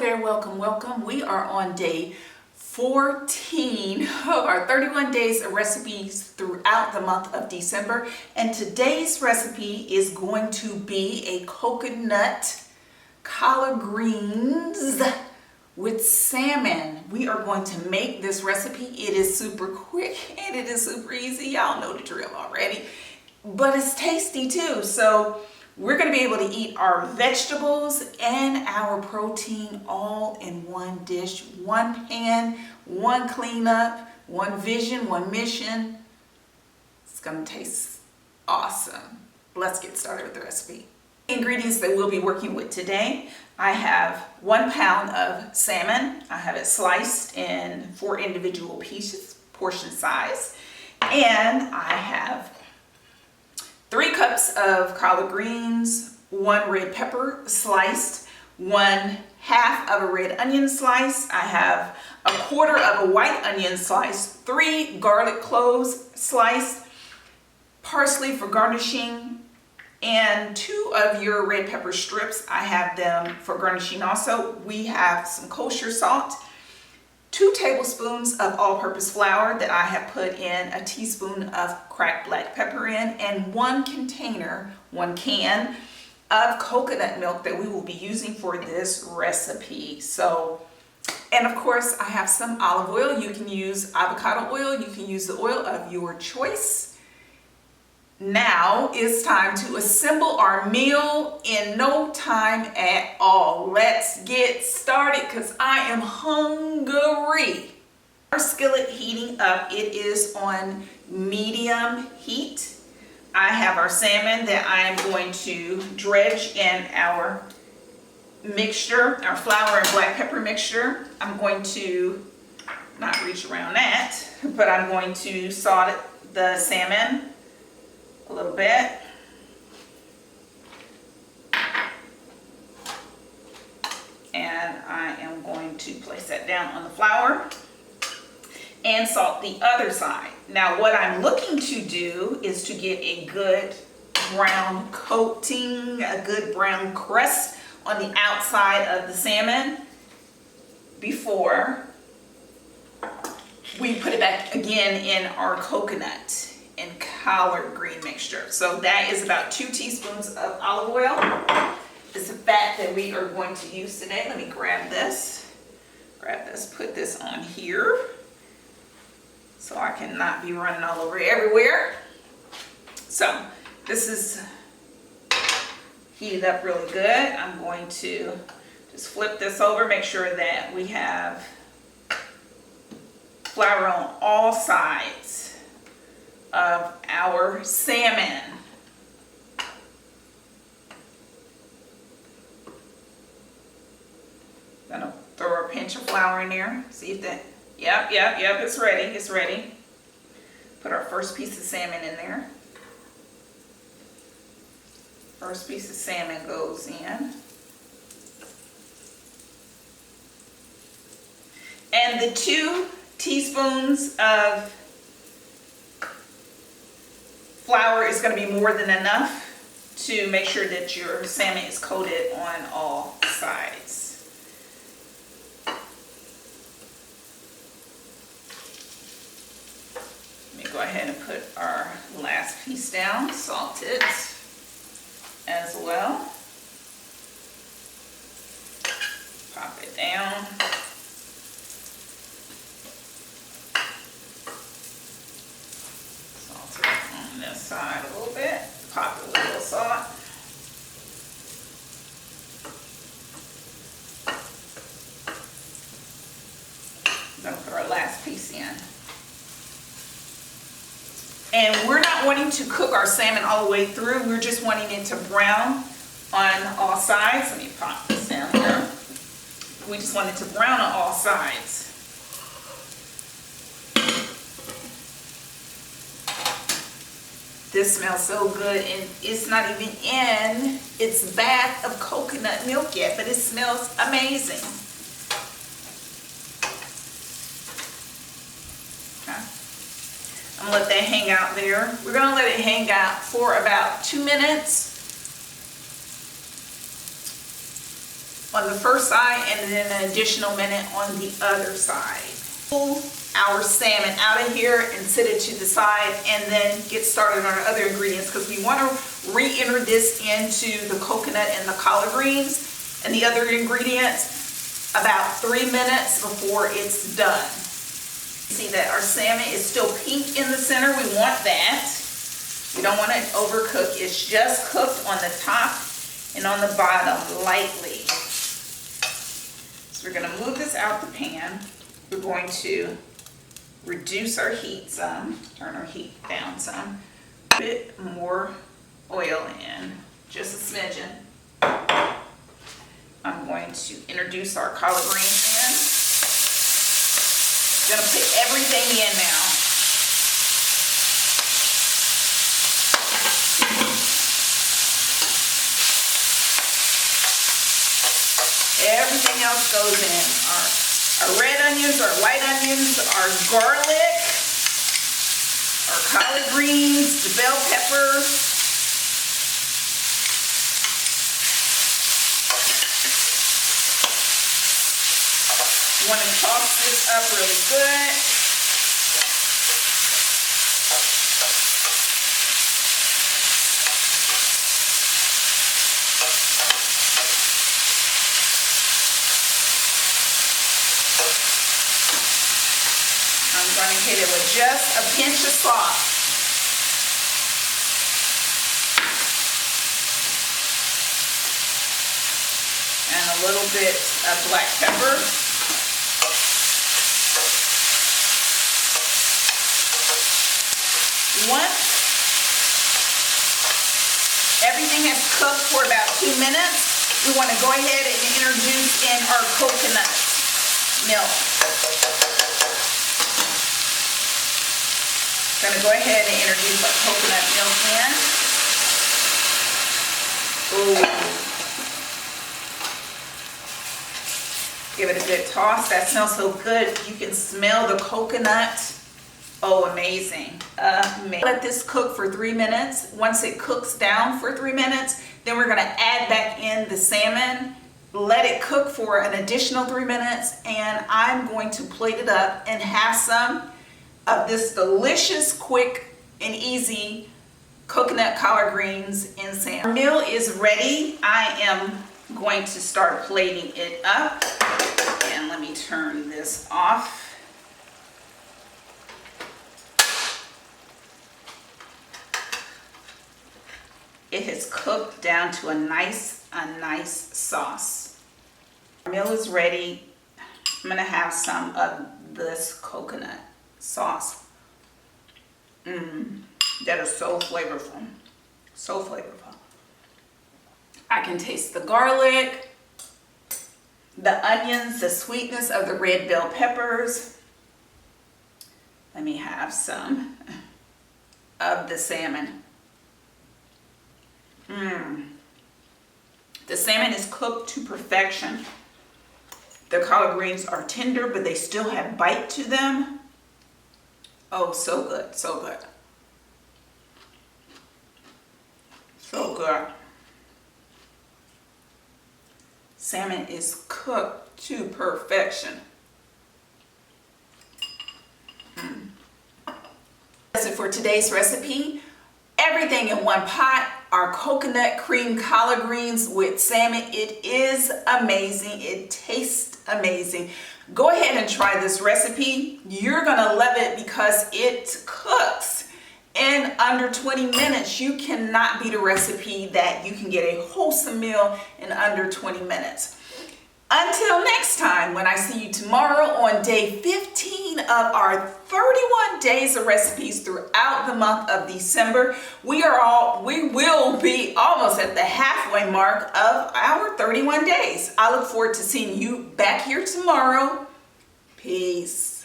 there, welcome, welcome. We are on day 14 of our 31 days of recipes throughout the month of December. And today's recipe is going to be a coconut collard greens with salmon. We are going to make this recipe. It is super quick and it is super easy. Y'all know the drill already, but it's tasty too. So we're going to be able to eat our vegetables and our protein all in one dish, one pan, one cleanup, one vision, one mission. It's going to taste awesome. Let's get started with the recipe. The ingredients that we'll be working with today: I have 1 pound of salmon. I have it sliced in 4 individual pieces, portion size, and I have 3 cups of collard greens, 1 red pepper sliced, 1/2 of a red onion slice. I have 1/4 of a white onion slice, 3 garlic cloves sliced, parsley for garnishing, and 2 of your red pepper strips. I have them for garnishing also. We have some kosher salt, 2 tablespoons of all-purpose flour that I have put in a teaspoon of cracked black pepper in, and 1 can of coconut milk that we will be using for this recipe. So, and of course I have some olive oil. You can use avocado oil, you can use the oil of your choice. Now it's time to assemble our meal in no time at all. Let's get started because I am hungry. Our skillet heating up. It is on medium heat. I have our salmon that I am going to dredge in our mixture, our flour and black pepper mixture. I'm going to not reach around that, but I'm going to salt the salmon a little bit. And I am going to place that down on the flour and salt the other side. Now what I'm looking to do is to get a good brown coating, a good brown crust on the outside of the salmon before we put it back again in our coconut and collard green mixture. So that is about 2 teaspoons of olive oil. It's the fat that we are going to use today. Let me grab this, put this on here so I cannot be running all over everywhere. So this is heated up really good. I'm going to just flip this over, make sure that we have flour on all sides of our salmon. Gonna throw a pinch of flour in there. See if that, yep, it's ready, it's ready. Put our first piece of salmon in there. First piece of salmon goes in. And the 2 teaspoons of flour is going to be more than enough to make sure that your salmon is coated on all sides. Let me go ahead and put our last piece down, salt it as well. Pop it down. This side a little bit, pop it with a little salt. I'm going to put our last piece in. And we're not wanting to cook our salmon all the way through. We're just wanting it to brown on all sides. Let me pop this down here. We just want it to brown on all sides. This smells so good, and it's not even in its bath of coconut milk yet, but it smells amazing. Okay. I'm gonna let that hang out there. We're gonna let it hang out for about 2 minutes on the first side and then an additional minute on the other side. Pull our salmon out of here and set it to the side, and then get started on our other ingredients, because we want to re-enter this into the coconut and the collard greens and the other ingredients about 3 minutes before it's done. See that our salmon is still pink in the center. We want that. We don't want it overcooked. It's just cooked on the top and on the bottom lightly. So we're going to move this out the pan. We're going to reduce our heat some, turn our heat down some, a bit more oil in, just a smidgen. I'm going to introduce our collard greens in. I'm going to put everything in now. Everything else goes in. Our red onions, our white onions, our garlic, our collard greens, the bell pepper. You want to toss this up really good. I'm going to hit it with just a pinch of salt. And a little bit of black pepper. Once everything has cooked for about 2 minutes, we want to go ahead and introduce in our coconut milk. I'm going to go ahead and introduce our coconut milk in. Ooh. Give it a good toss. That smells so good. You can smell the coconut. Oh, amazing. Amazing. Let this cook for 3 minutes. Once it cooks down for 3 minutes, then we're going to add back in the salmon. Let it cook for an additional 3 minutes, and I'm going to plate it up and have some of this delicious, quick, and easy coconut collard greens and salmon. Our meal is ready. I am going to start plating it up. And let me turn this off. It has cooked down to a nice sauce. Our meal is ready. I'm gonna have some of this coconut sauce. That is so flavorful. So flavorful. I can taste the garlic, the onions, the sweetness of the red bell peppers. Let me have some of the salmon. The salmon is cooked to perfection. The collard greens are tender, but they still have bite to them. Oh, so good, so good. So good. Salmon is cooked to perfection. That's it for today's recipe. Everything in one pot. Our coconut cream collard greens with salmon. It is amazing. It tastes amazing. Go ahead and try this recipe. You're gonna love it because it cooks in under 20 minutes. You cannot beat a recipe that you can get a wholesome meal in under 20 minutes. Until next time, when I see you tomorrow on day 15 of our 31 days of recipes throughout the month of December, we will be almost at the halfway mark of our 31 days. I look forward to seeing you back here tomorrow. Peace.